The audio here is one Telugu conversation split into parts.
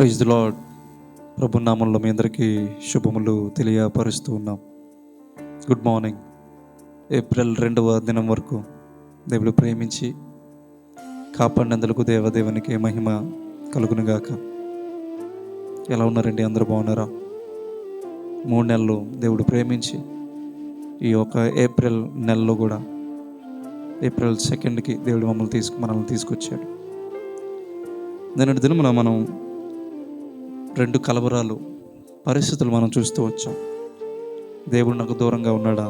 Praise the lord. ప్రభు నామంలో మీ అందరికీ శుభములు తెలియపరుస్తూ ఉన్నాం. Good morning. ఏప్రిల్ 2వ దినం వరకు దేవుడు ప్రేమించి కాపాడినందులకు దేవదేవునికి మహిమ కలుగునుగాక. ఎలా ఉన్నారండి? అందరూ బాగున్నారా? 3 నెలలు దేవుడు ప్రేమించి ఈ యొక్క ఏప్రిల్ నెలలో కూడా ఏప్రిల్ 2కి దేవుడు మనల్ని తీసుకొచ్చాడు. నిన్నటి దినమున మనం 2 కలవరాలు పరిస్థితులు మనం చూస్తూ వచ్చాం. దేవుడు నాకు దూరంగా ఉన్నాడా,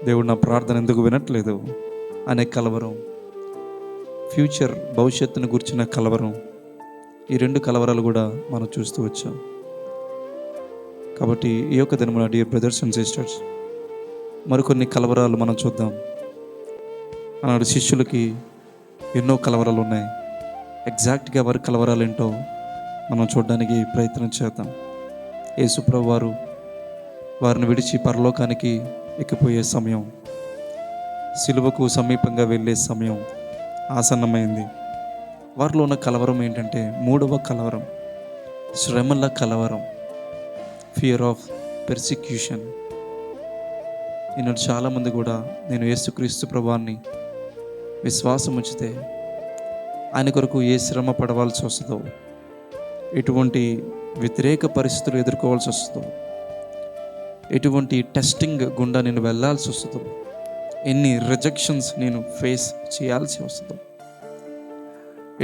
దేవుడు నా ప్రార్థన ఎందుకు వినట్లేదు అనే కలవరం, భవిష్యత్తును గురించిన కలవరం. ఈ 2 కలవరాలు కూడా మనం చూస్తూ వచ్చాం. కాబట్టి ఈ యొక్క దినమున డియర్ బ్రదర్స్ అండ్ సిస్టర్స్, మరికొన్ని కలవరాలు మనం చూద్దాం. ఆనాడు శిష్యులకి ఎన్నో కలవరాలు ఉన్నాయి. ఎగ్జాక్ట్గా వారి కలవరాలు ఏంటో మనం చూడడానికి ప్రయత్నం చేద్దాం. యేసు ప్రభువు వారిని విడిచి పరలోకానికి ఎక్కిపోయే సమయం, సిలువకు సమీపంగా వెళ్ళే సమయం ఆసన్నమైంది. వారిలో ఉన్న కలవరం ఏంటంటే 3వ కలవరం, శ్రమల కలవరం, ఫియర్ ఆఫ్ పెర్సిక్యూషన్. ఈనాడు చాలామంది కూడా నేను యేసుక్రీస్తు ప్రభువాన్ని విశ్వాసం ఉంచితే ఆయన కొరకు ఏ శ్రమ పడవలసి వస్తుందో, ఎటువంటి వ్యతిరేక పరిస్థితులు ఎదుర్కోవాల్సి వస్తుందో, ఎటువంటి టెస్టింగ్ గుండా నేను వెళ్ళాల్సి వస్తుందో, ఎన్ని రిజెక్షన్స్ నేను ఫేస్ చేయాల్సి వస్తుందో,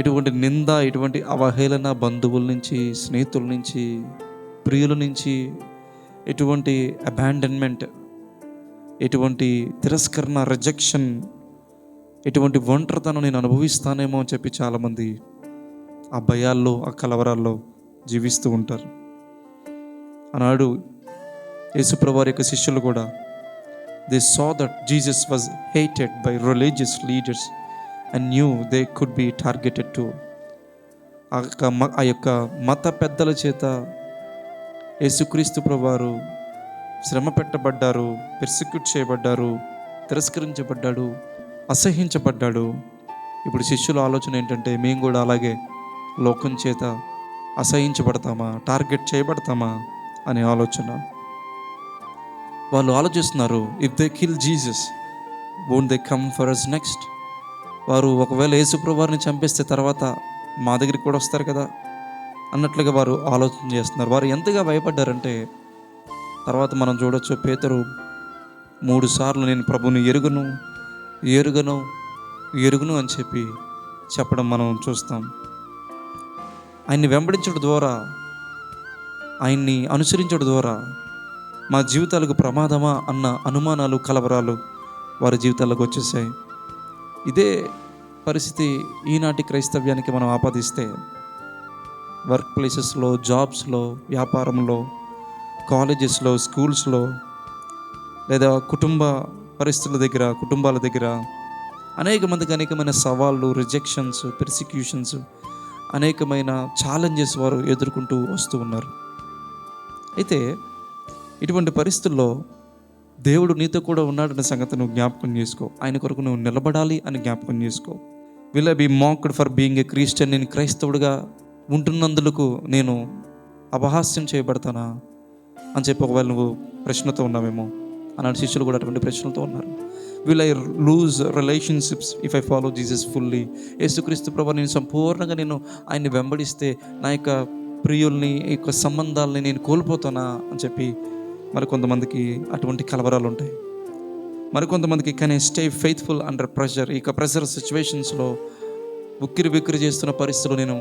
ఎటువంటి నింద, ఎటువంటి అవహేళన బంధువుల నుంచి, స్నేహితుల నుంచి, ప్రియుల నుంచి, ఎటువంటి అబాండన్మెంట్, ఎటువంటి తిరస్కరణ, రిజెక్షన్, ఎటువంటి ఒంటరితనం నేను అనుభవిస్తానేమో అని చెప్పి చాలామంది ఆ భయాల్లో, ఆ కలవరాల్లో జీవిస్తూ ఉంటారు. ఆనాడు యేసుప్రభువు వారి యొక్క శిష్యులు కూడా they saw that Jesus was hated by religious leaders and knew they could be targeted too. ఆ యొక్క మత పెద్దల చేత యేసుక్రీస్తు ప్రభువారు శ్రమ పెట్టబడ్డారు, పెర్సిక్యూట్ చేయబడ్డారు, తిరస్కరించబడ్డాడు, అసహించబడ్డాడు. ఇప్పుడు శిష్యుల ఆలోచన ఏంటంటే మేము కూడా అలాగే లోకం చేత అసహించబడతామా, టార్గెట్ చేయబడతామా అనే ఆలోచన. వాళ్ళు ఆలోచిస్తున్నారు, if they kill Jesus won't they come for us next. వారు ఒకవేళ యేసుప్రభువు వారిని చంపేస్తే తర్వాత మా దగ్గరికి కూడా వస్తారు కదా అన్నట్లుగా వారు ఆలోచన చేస్తున్నారు. వారు ఎంతగా భయపడ్డారంటే తర్వాత మనం చూడొచ్చు, పేతురు 3 సార్లు నేను ప్రభువుని ఎరుగును అని చెప్పి చెప్పడం మనం చూస్తాం. ఆయన్ని వెంబడించడం ద్వారా, ఆయన్ని అనుసరించడం ద్వారా మా జీవితాలకు ప్రమాదమా అన్న అనుమానాలు, కలవరాలు వారి జీవితాల్లోకి వచ్చేసాయి. ఇదే పరిస్థితి ఈనాటి క్రైస్తవ్యానికి మనం ఆపాదిస్తే వర్క్ ప్లేసెస్లో, జాబ్స్లో, వ్యాపారంలో, కాలేజెస్లో, స్కూల్స్లో, లేదా కుటుంబ కుటుంబాల దగ్గర అనేకమైన సవాళ్ళు, రిజెక్షన్స్, పెర్సిక్యూషన్స్, అనేకమైన ఛాలెంజెస్ వారు ఎదుర్కొంటూ వస్తూ ఉన్నారు. అయితే ఇటువంటి పరిస్థితుల్లో దేవుడు నీతో కూడా ఉన్నాడన్న సంగతి నువ్వు జ్ఞాపకం చేసుకో. ఆయన కొరకు నువ్వు నిలబడాలి అని జ్ఞాపకం చేసుకో. Will I be mocked for being a Christian? నేను క్రైస్తవుడిగా ఉంటున్నందుకు నేను అపహాస్యం చేయబడతానా అని చెప్పి ఒకవేళ నువ్వు ప్రశ్నతో ఉన్నావేమో. అలాంటి శిష్యులు కూడా అటువంటి ప్రశ్నలతో ఉన్నారు. Will I lose relationships if I follow Jesus fully? యేసుక్రీస్తు ప్రభువు నేను సంపూర్ణంగా ఆయన్ని వెంబడిస్తే నా యొక్క ప్రియుల్ని, ఈ యొక్క సంబంధాలని నేను కోల్పోతానా అని చెప్పి మరికొంతమందికి అటువంటి కలవరాలు ఉంటాయి. మరికొంతమందికి can I stay faithful under pressure? ఈ ప్రెషర్ సిచ్యువేషన్స్లో ఉక్కిరి చేస్తున్న పరిస్థితులు నేను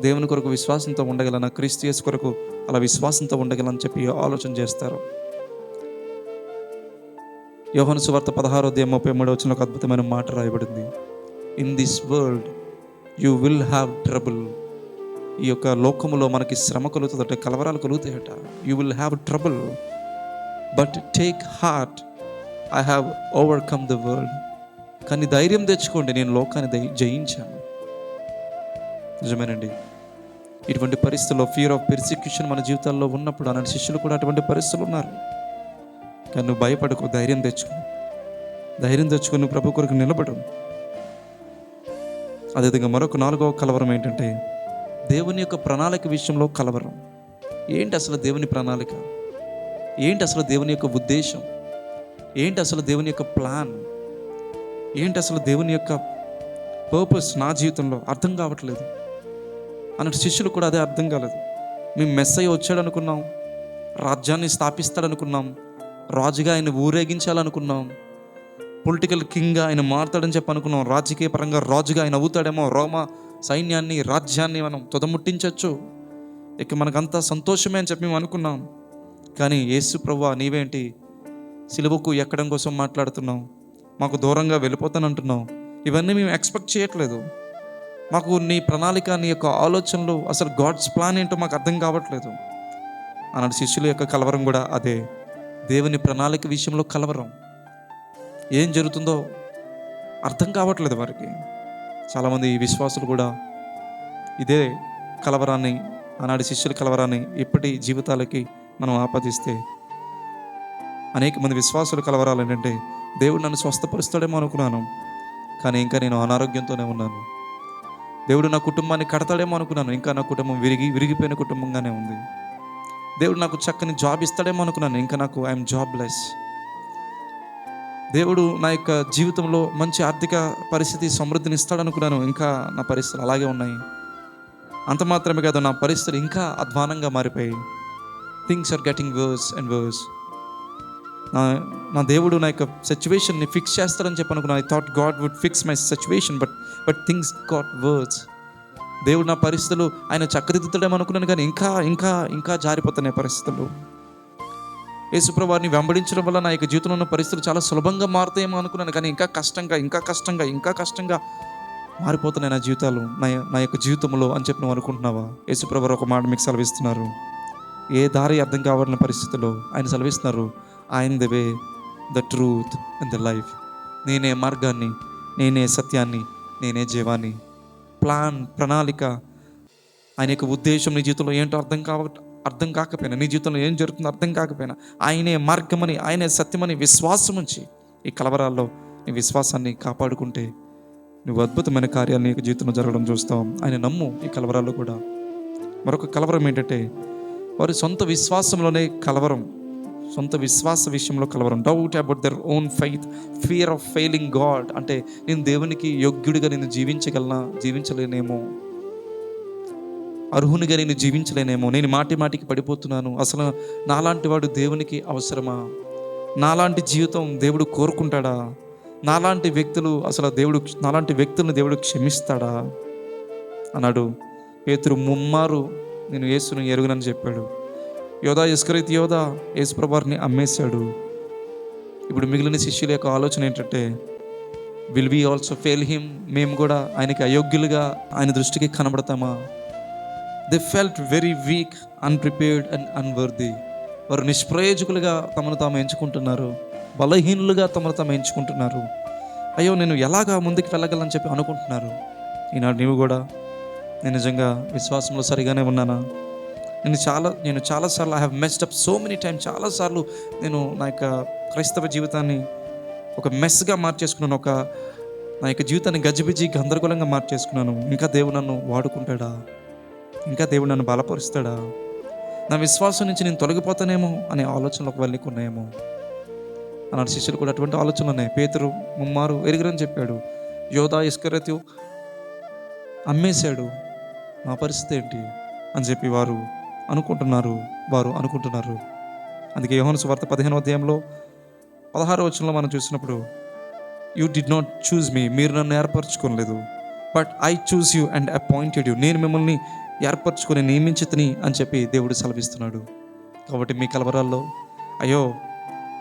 దేవుని కొరకు విశ్వాసంతో ఉండగలనా, క్రీస్తు యేసు కొరకు అలా విశ్వాసంతో ఉండగలని చెప్పి ఆలోచన చేస్తారు. యోహాను సువార్త 16:33 ఒక అద్భుతమైన మాట రాయబడింది. In this world you will have trouble. ఈ యొక్క లోకములో మనకి శ్రమ కలుగుతుందట, కలవరాలు కలుగుతాయట. You will have trouble but take heart, I have overcome the world. కానీ ధైర్యం తెచ్చుకోండి, నేను లోకాన్ని జయించాను. నిజమేనండి. ఇటువంటి పరిస్థితుల్లో ఫియర్ ఆఫ్ పెర్సిక్యూషన్ మన జీవితాల్లో ఉన్నప్పుడు అలాంటి శిష్యులు కూడా అటువంటి పరిస్థితులు ఉన్నారు. కానీ నువ్వు భయపడకు, ధైర్యం తెచ్చుకొని నువ్వు ప్రభు కొరకు నిలబడు. అదేవిధంగా మరొక 4వ కలవరం ఏంటంటే దేవుని యొక్క ప్రణాళిక విషయంలో కలవరం. ఏంటి అసలు దేవుని ప్రణాళిక? ఏంటి అసలు దేవుని యొక్క ఉద్దేశం? ఏంటి అసలు దేవుని యొక్క ప్లాన్? ఏంటి అసలు దేవుని యొక్క పర్పస్ నా జీవితంలో? అర్థం కావట్లేదు. అన్నట్టు శిష్యులు కూడా అదే అర్థం కాలేదు. మేము మెస్సయ్య వచ్చాడు అనుకున్నాం, రాజ్యాన్ని స్థాపిస్తాడనుకున్నాం, రాజుగా ఆయన ఊరేగించాలనుకున్నాం, పొలిటికల్ కింగ్గా ఆయన మారుతాడని చెప్పి అనుకున్నాం, రాజకీయ పరంగా రాజుగా ఆయన అవుతాడేమో, రోమా సైన్యాన్ని రాజ్యాన్ని మనం తుదముట్టించవచ్చు, ఇక మనకంతా సంతోషమే అని చెప్పి మేము అనుకున్నాం. కానీ యేసు ప్రభువా నీవేంటి సిలువకు ఎక్కడం కోసం మాట్లాడుతున్నావు, మాకు దూరంగా వెళ్ళిపోతానంటున్నావు? ఇవన్నీ మేము ఎక్స్పెక్ట్ చేయట్లేదు. మాకు నీ ప్రణాళిక, నీ యొక్క ఆలోచనలు, అసలు గాడ్స్ ప్లాన్ ఏంటో మాకు అర్థం కావట్లేదు అన్నాడు. శిష్యుల యొక్క కలవరం కూడా అదే, దేవుని ప్రణాళిక విషయంలో కలవరం. ఏం జరుగుతుందో అర్థం కావట్లేదు వారికి. చాలామంది విశ్వాసులు కూడా ఇదే కలవరాన్ని, ఆనాటి శిష్యుల కలవరాన్ని ఇప్పటి జీవితాలకి మనం ఆపాదిస్తే, అనేక మంది విశ్వాసుల కలవరాలు ఏంటంటే, దేవుడు నన్ను స్వస్థపరుస్తాడేమో అనుకున్నాను, కానీ ఇంకా నేను అనారోగ్యంతోనే ఉన్నాను. దేవుడు నా కుటుంబాన్ని కడతాడేమో అనుకున్నాను, ఇంకా నా కుటుంబం విరిగిపోయిన కుటుంబంగానే ఉంది. దేవుడు నాకు చక్కని జాబ్ ఇస్తాడేమో అనుకున్నాను, ఇంకా నాకు ఐఎమ్ జాబ్లెస్. దేవుడు నా యొక్క జీవితంలో మంచి ఆర్థిక పరిస్థితి, సమృద్ధిని ఇస్తాడనుకున్నాను, ఇంకా నా పరిస్థితులు అలాగే ఉన్నాయి. అంత మాత్రమే కాదు, నా పరిస్థితులు ఇంకా అధ్వానంగా మారిపోయి, things are getting worse and worse. నా దేవుడు నా యొక్క సిచ్యువేషన్ని ఫిక్స్ చేస్తాడని చెప్పి అనుకున్నాను. I thought God would fix my situation, but things got worse. దేవుడు నా పరిస్థితులు ఆయన చక్కదిద్దుతాడేమో అనుకున్నాను, కానీ ఇంకా ఇంకా ఇంకా జారిపోతున్నాయి పరిస్థితులు. యేసుప్రభువు వారిని వెంబడించడం వల్ల నా యొక్క జీవితంలో ఉన్న పరిస్థితులు చాలా సులభంగా మారుతాయేమో అనుకున్నాను, కానీ ఇంకా కష్టంగా మారిపోతున్నాయి నా జీవితాలు, నా యొక్క జీవితంలో అని చెప్పి నువ్వు అనుకుంటున్నావా? యేసుప్రభువు ఒక మాట మీకు సెలవిస్తున్నారు. ఏ దారి అర్థం కావాలన్న పరిస్థితుల్లో ఆయన సెలవిస్తున్నారు, I am the way, the truth and the life. నేనే మార్గాన్ని, నేనే సత్యాన్ని, నేనే జీవాన్ని. ప్రణాళిక, ఆయన యొక్క ఉద్దేశం నీ జీవితంలో ఏంటో అర్థం కాకపోయినా, నీ జీవితంలో ఏం జరుగుతుందో అర్థం కాకపోయినా, ఆయనే మార్గమని, ఆయనే సత్యమని విశ్వాసం ఉంచి ఈ కలవరాల్లో నీ విశ్వాసాన్ని కాపాడుకుంటే నువ్వు అద్భుతమైన కార్యాలు నీ జీవితంలో జరగడం చూస్తావు. ఆయన నమ్ము. ఈ కలవరాల్లో కూడా మరొక కలవరం ఏంటంటే, వారి సొంత విశ్వాసంలోనే కలవరం, సొంత విశ్వాస విషయంలో కలవరం. Doubt about their own faith, fear of failing God. అంటే నేను దేవునికి యోగ్యుడిగా నేను జీవించలేనేమో, అర్హునిగా నేను జీవించలేనేమో, నేను మాటికి పడిపోతున్నాను, అసలు నాలాంటి వాడు దేవునికి అవసరమా, నాలాంటి జీవితం దేవుడు కోరుకుంటాడా, నాలాంటి వ్యక్తులను దేవుడు క్షమిస్తాడా అన్నాడు. పేతురు ముమ్మారు నేను యేసును ఎరుగునని చెప్పాడు. ఇస్కరియోతు యోధా యేసుప్రభువుని అమ్మేశాడు. ఇప్పుడు మిగిలిన శిష్యుల యొక్క ఆలోచన ఏంటంటే, will we also fail him? మేము కూడా ఆయనకి అయోగ్యులుగా ఆయన దృష్టికి కనబడతామా? They felt very weak, unprepared and unworthy. వారు నిష్ప్రయోజకులుగా తమను తాము ఎంచుకుంటున్నారు, బలహీనులుగా తమను తాము ఎంచుకుంటున్నారు. అయ్యో నేను ఎలాగా ముందుకు వెళ్ళగలని చెప్పి అనుకుంటున్నారు. ఈనాడు నీవు కూడా, నేను నిజంగా విశ్వాసంలో సరిగానే ఉన్నానా? నేను చాలాసార్లు I have messed up so many times. చాలాసార్లు నేను నా యొక్క క్రైస్తవ జీవితాన్ని ఒక మెస్గా మార్చేసుకున్నాను, నా యొక్క జీవితాన్ని గజిబిజి గందరగోళంగా మార్చేసుకున్నాను. ఇంకా దేవుడు నన్ను వాడుకుంటాడా? ఇంకా దేవుడు నన్ను బలపరుస్తాడా? నా విశ్వాసం నుంచి నేను తొలగిపోతానేమో అనే ఆలోచనలు ఒకవేళ నీకు ఉన్నాయేమో అన్నాడు. శిష్యులు కూడా అటువంటి ఆలోచనలు ఉన్నాయి. పేతురు ముమ్మారు ఎరుగురని చెప్పాడు. యోధా ఇస్కరియోతు అమ్మేశాడు, మా పరిస్థితి ఏంటి అని చెప్పి వారు అనుకుంటున్నారు. అందుకే యోహాను సువార్త 15వ అధ్యాయంలో 16వ వచనంలో మనం చూసినప్పుడు, you did not choose me, మీరు నన్ను ఏర్పరచుకోలేదు, but I choose you and appointed you, నేను మిమ్మల్ని ఏర్పరచుకొని నియమించితిని అని చెప్పి దేవుడు సెలవిస్తున్నాడు. కాబట్టి మీ కలవరాల్లో, అయ్యో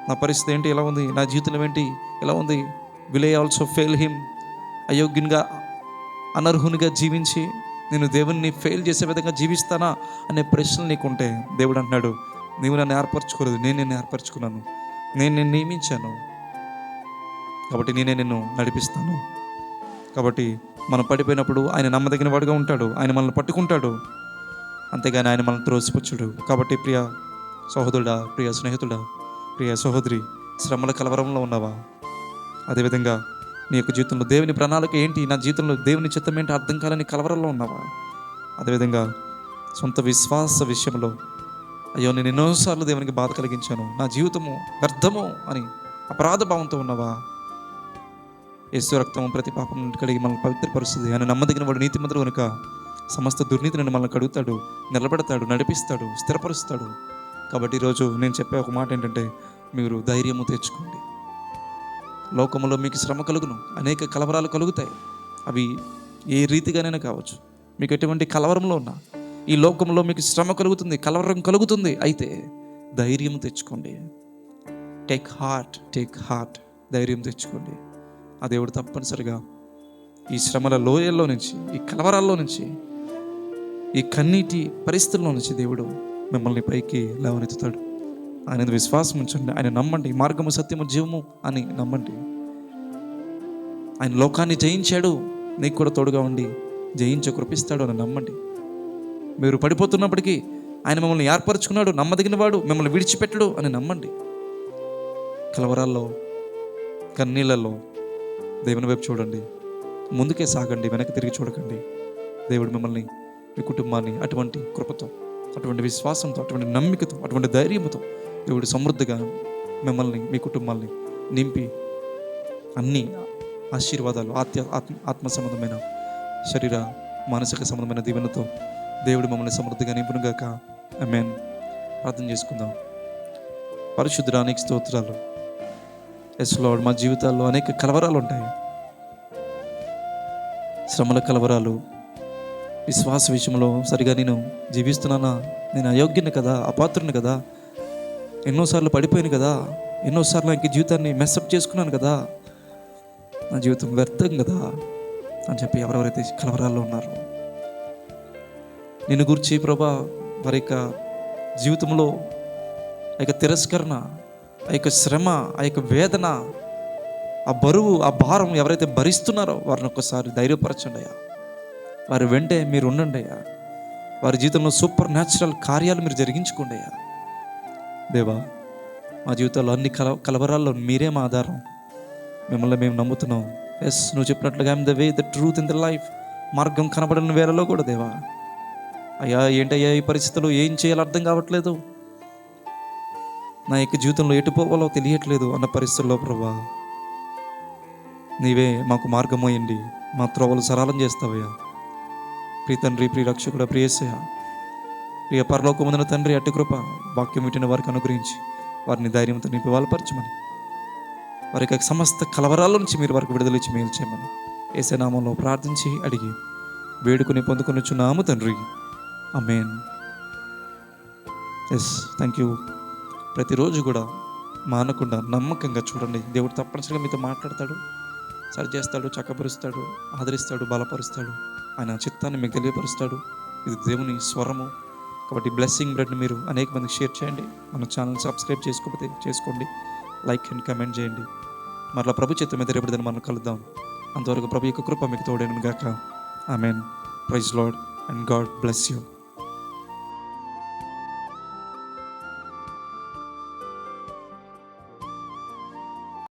నా పరిస్థితి ఏంటి ఇలా ఉంది, నా జీవితం ఏంటి ఇలా ఉంది, will I also fail him? అయోగ్యునిగా అనర్హునిగా జీవించి నేను దేవుణ్ణి ఫెయిల్ చేసే విధంగా జీవిస్తానా అనే ప్రశ్నలు నీకుంటే, దేవుడు అంటున్నాడు, నీవు నన్ను ఏర్పరచుకోలేదు, నేను నిన్ను ఏర్పరచుకున్నాను, నేను నిన్ను నియమించాను, కాబట్టి నేనే నిన్ను నడిపిస్తాను. కాబట్టి మనం పడిపోయినప్పుడు ఆయన నమ్మదగిన వాడుగా ఉంటాడు, ఆయన మనల్ని పట్టుకుంటాడు, అంతేగాని ఆయన మనల్ని త్రోసిపుచ్చుడు. కాబట్టి ప్రియ సహోదరుడా, ప్రియ స్నేహితుడా, ప్రియ సహోదరి, శ్రమల కలవరంలో ఉన్నావా? అదేవిధంగా నీ యొక్క జీవితంలో దేవుని ప్రణాళిక ఏంటి, నా జీవితంలో దేవుని చిత్తం ఏంటి అర్థం కాలని కలవరంలో ఉన్నావా? అదేవిధంగా సొంత విశ్వాస విషయంలో అయ్యో నేను ఎన్నోసార్లు దేవునికి బాధ కలిగించాను, నా జీవితము వ్యర్థము అని అపరాధ భావంతో ఉన్నవా? యేసు రక్తము ప్రతి పాపం నుండి కడిగి మనల్ని పవిత్రపరుస్తుంది. ఆయన నమ్మదగిన వాడు, నీతిమంతుడు కనుక సమస్త దుర్నీతి నుండి మనల్ని కడుగుతాడు, నిలబెడతాడు, నడిపిస్తాడు, స్థిరపరుస్తాడు. కాబట్టి ఈరోజు నేను చెప్పే ఒక మాట ఏంటంటే, మీరు ధైర్యము తెచ్చుకోండి. లోకంలో మీకు శ్రమ కలుగును, అనేక కలవరాలు కలుగుతాయి. అవి ఏ రీతిగానైనా కావచ్చు. మీకు ఎటువంటి కలవరంలో ఉన్నా ఈ లోకంలో మీకు శ్రమ కలుగుతుంది, కలవరం కలుగుతుంది. అయితే ధైర్యం తెచ్చుకోండి. టేక్ హార్ట్, ధైర్యం తెచ్చుకోండి. ఆ దేవుడు తప్పనిసరిగా ఈ శ్రమల లోయల్లో నుంచి, ఈ కలవరాల్లో నుంచి, ఈ కన్నీటి పరిస్థితుల్లో నుంచి దేవుడు మిమ్మల్ని పైకి లేవనెత్తుతాడు. ఆయన విశ్వాసం ఉంచండి, ఆయన నమ్మండి. మార్గము, సత్యము, జీవము అని నమ్మండి. ఆయన లోకాన్ని జయించాడు, నీకు కూడా తోడుగా ఉండి జయించ కృపిస్తాడు అని నమ్మండి. మీరు పడిపోతున్నప్పటికీ ఆయన మిమ్మల్ని ఏర్పరచుకున్నాడు, నమ్మదగిన వాడు, మిమ్మల్ని విడిచిపెట్టడు అని నమ్మండి. కలవరాల్లో, కన్నీళ్ళల్లో దేవుని వైపు చూడండి, ముందుకే సాగండి, వెనక్కి తిరిగి చూడకండి. దేవుడు మిమ్మల్ని, మీ కుటుంబాన్ని అటువంటి కృపతో, అటువంటి విశ్వాసంతో, అటువంటి నమ్మికతో, అటువంటి ధైర్యంతో దేవుడు సమృద్ధిగా మిమ్మల్ని, మీ కుటుంబాన్ని నింపి అన్ని ఆశీర్వాదాలు, ఆత్మ సంబంధమైన, శరీర మానసిక సంబంధమైన దీవెనతో దేవుడు మమ్మల్ని సమృద్ధిగా నింపునుగాక. ఆమేన్. ప్రార్థన చేసుకుందాం. పరిశుద్ధుడా, నీకు స్తోత్రాలు. ఎస్ లార్డ్, మా జీవితాల్లో అనేక కలవరాలు ఉంటాయి, శ్రమల కలవరాలు. విశ్వాస విషయంలో సరిగా నేను జీవిస్తున్నానా? నేను అయోగ్యుని కదా, అపాత్రుని కదా, ఎన్నోసార్లు పడిపోయాను కదా, ఎన్నోసార్లు ఇంక జీవితాన్ని మెస్అప్ చేసుకున్నాను కదా, నా జీవితం వ్యర్థం కదా అని చెప్పి ఎవరెవరైతే కలవరాల్లో ఉన్నారో, నిన్ను గురించి ప్రభా వారి యొక్క జీవితంలో ఆ యొక్క తిరస్కరణ, ఆ యొక్క శ్రమ, ఆ యొక్క వేదన, ఆ బరువు, ఆ భారం ఎవరైతే భరిస్తున్నారో వారిని ఒక్కసారి ధైర్యపరచండి అయ్యా. వారి వెంటే మీరు ఉండండి అయ్యా. వారి జీవితంలో సూపర్ న్యాచురల్ కార్యాలు మీరు జరిగించుకోండి అయ్యా. దేవా, మా జీవితంలో అన్ని కలవరాల్లో మీరే మా ఆధారం. మిమ్మల్ని మేము నమ్ముతున్నాం. ఎస్, నువ్వు చెప్పినట్లుగా I'm the way, the truth in the life. మార్గం కనబడిన వేళలో కూడా దేవా, అయ్యా ఏంటయ్యా ఈ పరిస్థితుల్లో ఏం చేయాలో అర్థం కావట్లేదు, నా యొక్క జీవితంలో ఎటు పోవాలో తెలియట్లేదు అన్న పరిస్థితుల్లో ప్రభా నీవే మాకు మార్గం అయ్యండి, మా త్రోవలు సరళం చేస్తావయ్యా. ప్రియ తండ్రి, ప్రియ రక్షకుడ, ప్రియసయ, ప్రియ పరలోకముందున తండ్రి, అట్టి కృప వాక్యం వింటున్న వారికి అనుగ్రహించి వారిని ధైర్యంతో నింపి బలపరచమని, వారి యొక్క సమస్త కలవరాల నుంచి మీరు వారికి విడుదలిచ్చి మేలు చేయమని యేసు నామములో ప్రార్థించి అడిగి వేడుకుని పొందుకొనిచున్నాము తండ్రి. ఆమేన్. Yes, thank you. ప్రతిరోజు కూడా మానకుండా నమ్మకంగా చూడండి. దేవుడు తప్పనిసరిగా మీతో మాట్లాడతాడు, సరి చేస్తాడు, చక్కపరుస్తాడు, ఆదరిస్తాడు, బలపరుస్తాడు. ఆయన చిత్తాన్ని మీకు తెలియపరుస్తాడు. ఇది దేవుని స్వరము. కాబట్టి బ్లెస్సింగ్ బ్రెడ్ని మీరు అనేక మందికి షేర్ చేయండి. మన ఛానల్ సబ్స్క్రైబ్ చేసుకోకపోతే చేసుకోండి, లైక్ అండ్ కమెంట్ చేయండి. మరలా ప్రభు చిత్తం మీద రేపటిదని మనం కలుద్దాం. అంతవరకు ప్రభు యొక్క కృప మీకు తోడేను గాక. ఆమేన్. Praise Lord and God bless you.